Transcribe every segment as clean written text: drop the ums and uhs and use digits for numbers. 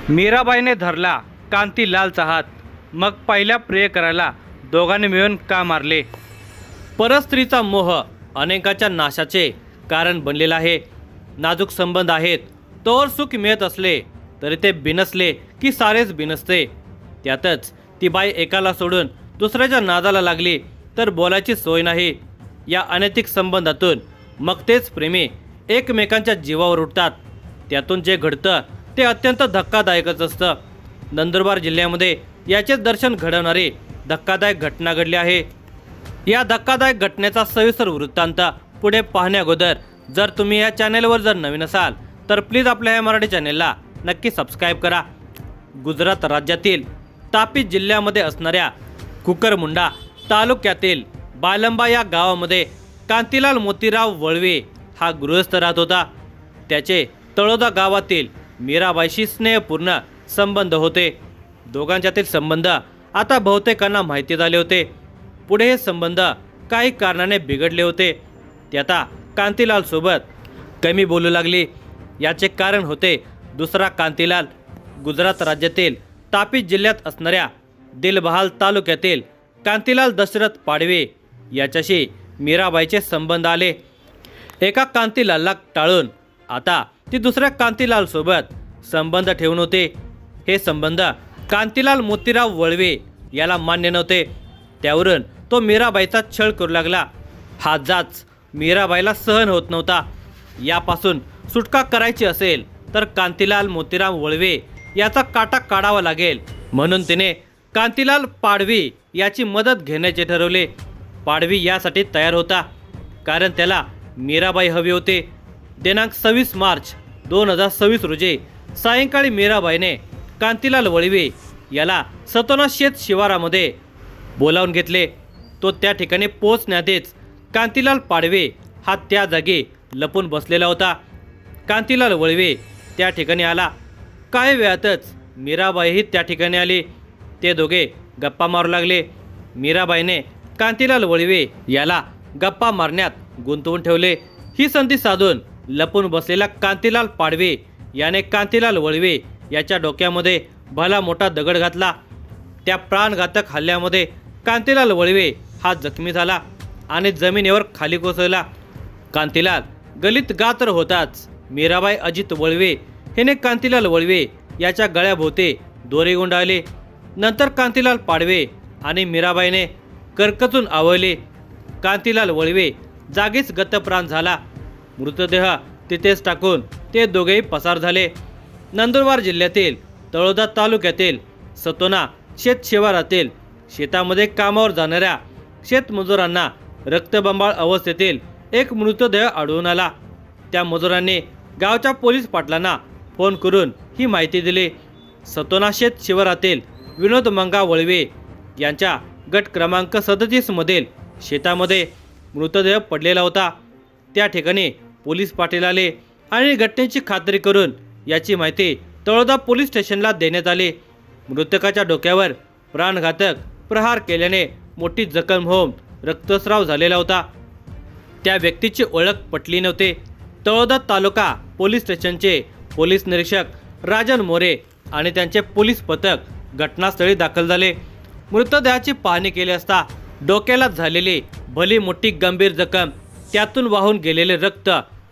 मीराबाईने धरला कांतीलालचा हात, मग पहिल्या प्रियकराला दोघांनी मिळून का मारले? परस्त्रीचा मोह अनेकाच्या नाशाचे कारण बनलेला आहे. नाजूक संबंध आहेत तोवर सुख मिळत असले तरी ते बिनसले की सारेच बिनसते. त्यातच ती बाई एकाला सोडून दुसऱ्याच्या नादाला लागली तर बोलायची सोय नाही. या अनैतिक संबंधातून मग तेच प्रेमी एकमेकांच्या जीवावर उठतात. त्यातून जे घडतं ते अत्यंत धक्कादायकच असतं. नंदुरबार जिल्ह्यामध्ये याचे दर्शन घडवणारी धक्कादायक घटना घडली आहे. या धक्कादायक घटनेचा सविस्तर वृत्तांत पुढे पाहण्याअगोदर जर तुम्ही या चॅनेलवर जर नवीन असाल तर प्लीज आपल्या या मराठी चॅनेलला नक्की सबस्क्राईब करा. गुजरात राज्यातील तापी जिल्ह्यामध्ये असणाऱ्या कुकरमुंडा तालुक्यातील बालंबा या गावामध्ये कांतीलाल मोतीराव वळवे हा गृहस्थ राहत होता. त्याचे तळोदा गावातील मीराबाईशी स्नेहपूर्ण संबंध होते. दोघांच्यातील संबंध आता बहुतेकांना माहिती झाले होते. पुढे हे संबंध काही कारणाने बिघडले होते. ते आता कांतीलाल सोबत कमी बोलू लागली. याचे कारण होते दुसरा कांतीलाल. गुजरात राज्यातील तापी जिल्ह्यात असणाऱ्या दिलबहाल तालुक्यातील कांतीलाल दशरथ पाडवे याच्याशी मीराबाईचे संबंध आले. एका कांतीलालला टाळून आता ती दुसऱ्या कांतीलाल सोबत संबंध ठेवून होते. हे संबंध कांतीलाल मोतीराव वळवे याला मान्य नव्हते. त्यावरून तो मीराबाईचा छळ करू लागला. हा जाच मीराबाईला सहन होत नव्हता. यापासून सुटका करायची असेल तर कांतीलाल मोतीराव वळवे याचा काटा काढावा लागेल, म्हणून तिने कांतीलाल पाडवी याची मदत घेण्याचे ठरवले. पाडवी यासाठी तयार होता कारण त्याला मीराबाई हवी होते. दिनांक 26 मार्च 2026 रोजी सायंकाळी मीराबाईने कांतीलाल वळवे याला सतोना शेत शिवारामध्ये बोलावून घेतले. तो त्या ठिकाणी पोहोचण्याआधीच कांतीलाल पाडवे हा त्या जागी लपून बसलेला होता. कांतीलाल वळवे त्या ठिकाणी आला. काही वेळातच मीराबाईही त्या ठिकाणी आली. ते दोघे गप्पा मारू लागले. मीराबाईने कांतीलाल वळवे याला गप्पा मारण्यात गुंतवून ठेवले. ही संधी साधून लपून बसलेला कांतीलाल पाडवे याने कांतीलाल वळवे याच्या डोक्यामध्ये भला मोठा दगड घातला. त्या प्राणघातक हल्ल्यामध्ये कांतीलाल वळवे हा जखमी झाला आणि जमिनीवर खाली कोसळला. कांतीलाल गलित गात्र होताच मीराबाई अजित वळवे हिने कांतीलाल वळवे याच्या गळ्याभोवती दोरे गुंडाळले. नंतर कांतीलाल पाडवे आणि मीराबाईने करकचून आवळले. कांतीलाल वळवे जागीच गतप्राण झाला. मृतदेह तिथेच टाकून ते दोघेही पसार झाले. नंदुरबार जिल्ह्यातील तळोदा तालुक्यातील सतोना शेत शिवारातील शेतामध्ये कामावर जाणाऱ्या शेतमजुरांना रक्तबंबाळ अवस्थेतील एक मृतदेह आढळून आला. त्या मजुरांनी गावच्या पोलीस पाटलांना फोन करून ही माहिती दिली. सतोना शेत शिवारातील विनोद मंगा वळवे यांच्या गट क्रमांक 37 मधील शेतामध्ये मृतदेह पडलेला होता. त्या ठिकाणी पोलीस पाटील आले आणि घटनेची खात्री करून याची माहिती तळोदा पोलीस स्टेशनला देण्यात आली. मृतकाच्या डोक्यावर प्राणघातक प्रहार केल्याने मोठी जखम होऊन रक्तस्राव झालेला होता. त्या व्यक्तीची ओळख पटली नव्हती. तळोदा तालुका पोलीस स्टेशनचे पोलीस निरीक्षक राजन मोरे आणि त्यांचे पोलीस पथक घटनास्थळी दाखल झाले. मृतदेहाची पाहणी केली असता डोक्याला झालेली भली मोठी गंभीर जखम, त्यातून वाहून गेलेले रक्त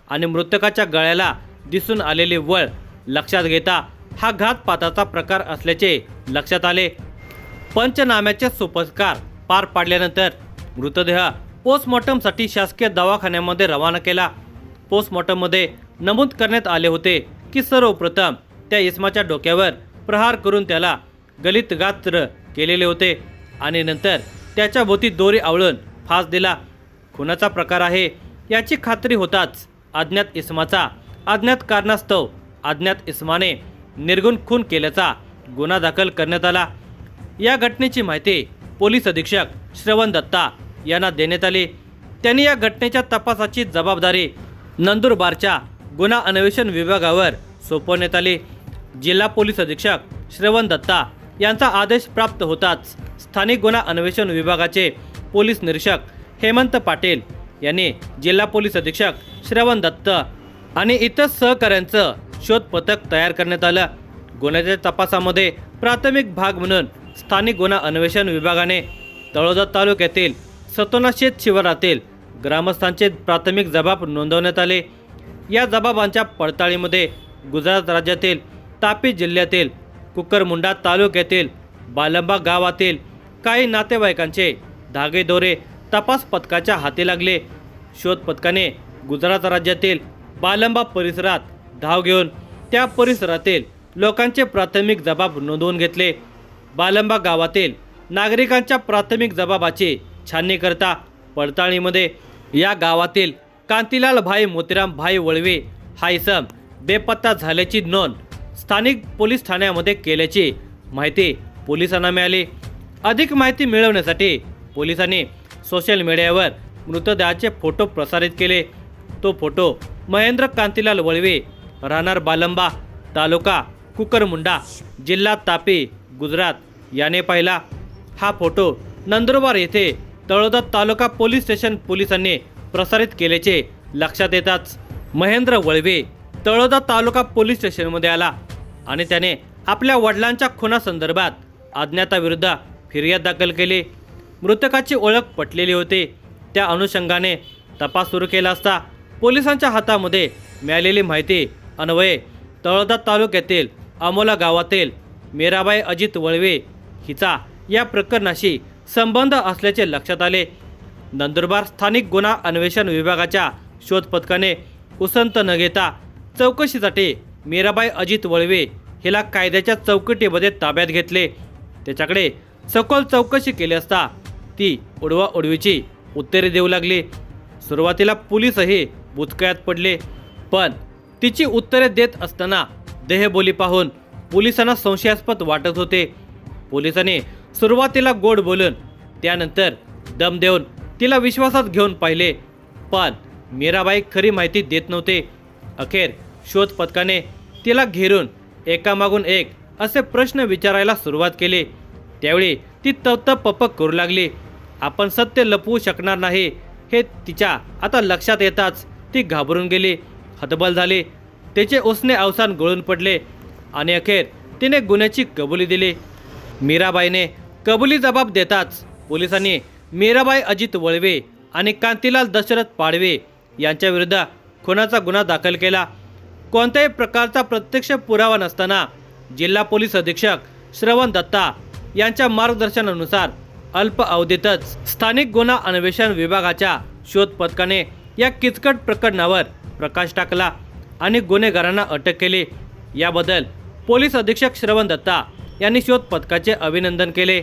आणि मृतकाच्या गळ्याला दिसून आलेली वळ लक्षात घेता हा घातपाताचा प्रकार असल्याचे लक्षात आले. पंचनाम्याचे सुपस्कार पार पाडल्यानंतर मृतदेह पोस्टमॉर्टमसाठी शासकीय दवाखान्यामध्ये रवाना केला. पोस्टमॉर्टममध्ये नमूद करण्यात आले होते की सर्वप्रथम त्या इसमाच्या डोक्यावर प्रहार करून त्याला गलित गात्र केलेले होते आणि नंतर त्याच्या भोवती दोरी आवळून फास दिला. खुनाचा प्रकार आहे याची खात्री होताच अज्ञात इसमाचा अज्ञात कारणास्तव अज्ञात इसमाने निर्गुण खून केल्याचा गुन्हा दाखल करण्यात आला. या घटनेची माहिती पोलीस अधीक्षक श्रवण दत्ता यांना देण्यात आली. त्यांनी या घटनेच्या तपासाची जबाबदारी नंदुरबारच्या गुन्हा अन्वेषण विभागावर सोपवण्यात आली. जिल्हा पोलीस अधीक्षक श्रवण दत्ता यांचा आदेश प्राप्त होताच स्थानिक गुन्हा अन्वेषण विभागाचे पोलीस निरीक्षक हेमंत पाटील यांनी जिल्हा पोलीस अधीक्षक श्रवण दत्त आणि इतर सहकाऱ्यांचं शोध पथक तयार करण्यात आलं. गुन्ह्याच्या तपासामध्ये प्राथमिक भाग म्हणून स्थानिक गुन्हा अन्वेषण विभागाने तळोदा तालुक्यातील सतोना शेत शिवारातील ग्रामस्थांचे प्राथमिक जबाब नोंदवण्यात आले। या जबाबांच्या पडताळीमध्ये गुजरात राज्यातील तापी जिल्ह्यातील कुकरमुंडा तालुक्यातील बालंबा गावातील काही नातेवाईकांचे धागेदोरे तपास पथकाच्या हाती लागले। शोध पथकाने गुजरात राज्यातील बालंबा परिसरात धाव घेऊन त्या परिसरातील लोकांचे प्राथमिक जबाब नोंदवून घेतले। बालंबा गावातील नागरिकांच्या प्राथमिक जबाबाची छाननी करता पडताळणीमध्ये या गावातील कांतीलाल भाई मोतीराम भाई वळवे हा इसम बेपत्ता झाल्याची नोंद स्थानिक पोलीस ठाण्यामध्ये केल्याची माहिती पोलिसांना मिळाली। अधिक माहिती मिळवण्यासाठी पोलिसांनी सोशल मीडियावर मृतदेहाचे फोटो प्रसारित केले। तो फोटो महेंद्र कांतीलाल वळवे राहणार बालंबा तालुका कुकरमुंडा जिल्हा तापी गुजरात याने पाहिला। हा फोटो नंदुरबार येथे तळोदा तालुका पोलीस स्टेशन पोलिसांनी प्रसारित केल्याचे लक्षात येताच महेंद्र वळवे तळोदा तालुका पोलीस स्टेशनमध्ये आला आणि त्याने आपल्या वडिलांच्या खुनासंदर्भात अज्ञाताविरुद्ध फिर्याद दाखल केली। मृतकाची ओळख पटलेली होती। त्या अनुषंगाने तपास सुरू केला असता पोलिसांच्या हातामध्ये मिळालेली माहिती अन्वये तळोदा तालुक्यातील अमोला गावातील मीराबाई अजित वळवे हिचा या प्रकरणाशी संबंध असल्याचे लक्षात आले। नंदुरबार स्थानिक गुन्हा अन्वेषण विभागाच्या शोध पथकाने उसंत न घेता चौकशीसाठी मीराबाई अजित वळवे हिला कायद्याच्या चौकटीमध्ये ताब्यात घेतले। त्याच्याकडे सखोल चौकशी केली असता ती उडवाउडवीची उत्तरे देऊ लागली। सुरुवातीला पोलीसही बुचकळ्यात पडले, पण तिची उत्तरे देत असताना देहबोली पाहून पोलिसांना संशयास्पद वाटत होते। पोलिसांनी सुरुवातीला गोड बोलून त्यानंतर दम देऊन तिला विश्वासात घेऊन पाहिले, पण मीराबाई खरी माहिती देत नव्हते। अखेर शोध पथकाने तिला घेरून एकामागून एक असे प्रश्न विचारायला सुरुवात केली। त्यावेळी ती तप्तपपक करू लागली। आपण सत्य लपवू शकणार नाही हे तिच्या आता लक्षात येताच ती घाबरून गेली, हतबल झाली। तिचे उसने अवसान गळून पडले आणि अखेर तिने गुन्ह्याची कबुली दिली। मीराबाईने कबुली जबाब देताच पोलिसांनी मीराबाई अजित वळवे आणि कांतीलाल दशरथ पाडवे यांच्या विरुद्ध खुनाचा गुन्हा दाखल केला। कोणत्याही प्रकारचा प्रत्यक्ष पुरावा नसताना जिल्हा पोलीस अधीक्षक श्रवण दत्ता यांच्या मार्गदर्शनानुसार अल्प अवधीतच स्थानिक गुन्हा अन्वेषण विभागाच्या शोध पथकाने या किचकट प्रकरणावर प्रकाश टाकला आणि गुन्हेगारांना अटक केली। याबद्दल पोलीस अधीक्षक श्रवण दत्ता यांनी शोध पथकाचे अभिनंदन केले।